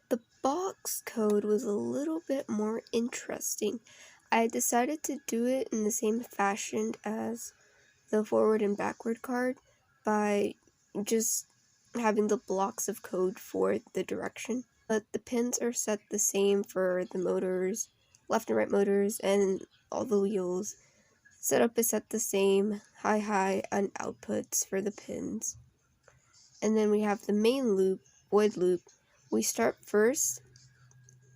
The box code was a little bit more interesting. I decided to do it in the same fashion as the forward and backward card by just having the blocks of code for the direction. But the pins are set the same for the motors, left and right motors, and all the wheels. Setup is set the same, high, and outputs for the pins. And then we have the main loop, void loop. We start first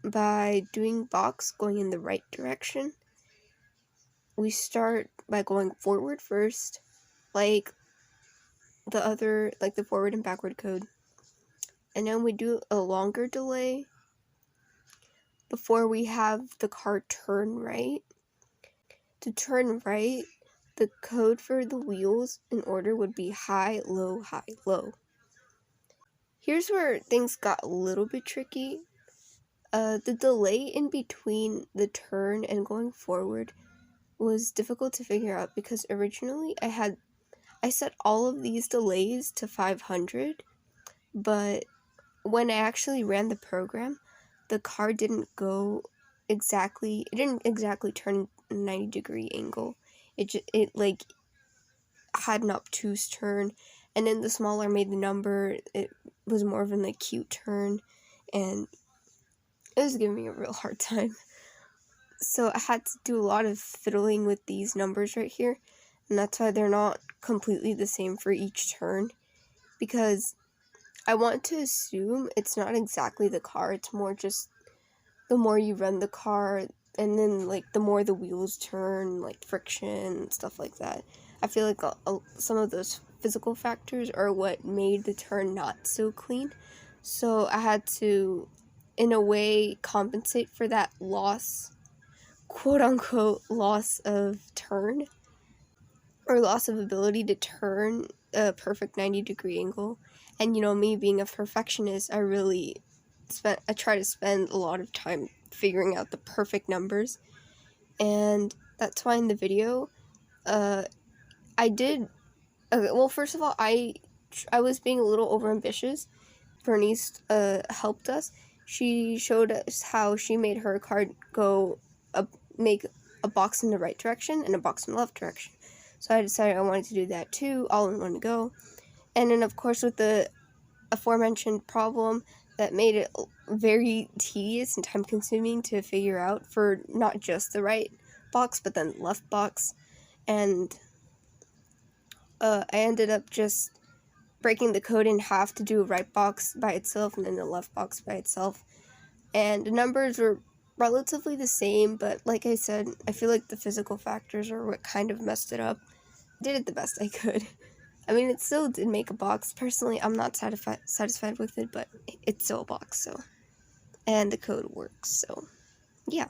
by doing box going in the right direction. We start by going forward first, like the forward and backward code. And then we do a longer delay before we have the car turn right. To turn right, the code for the wheels in order would be high, low, high, low. Here's where things got a little bit tricky. The delay in between the turn and going forward was difficult to figure out because originally I set all of these delays to 500, but when I actually ran the program, the car didn't exactly turn 90-degree angle. It like had an obtuse turn, and then the smaller I made the number, it was more of an acute turn, and it was giving me a real hard time. So I had to do a lot of fiddling with these numbers right here, and that's why they're not completely the same for each turn, because I want to assume it's not exactly the car, it's more just the more you run the car, and then like the more the wheels turn, like friction, stuff like that. I feel like some of those physical factors are what made the turn not so clean. So I had to, in a way, compensate for that loss, quote-unquote loss of turn, or loss of ability to turn a perfect 90-degree angle. And me being a perfectionist, I try to spend a lot of time figuring out the perfect numbers. And that's why in the video, I did, well, first of all, I was being a little overambitious. Bernice helped us. She showed us how she made her card make a box in the right direction and a box in the left direction. So I decided I wanted to do that too, all in one go. And then, of course, with the aforementioned problem, that made it very tedious and time-consuming to figure out for not just the right box, but then left box. And I ended up just breaking the code in half to do a right box by itself and then the left box by itself. And the numbers were relatively the same, but like I said, I feel like the physical factors are what kind of messed it up. I did it the best I could. I mean, it still did make a box. Personally, I'm not satisfied with it, but it's still a box, so. And the code works, so. Yeah.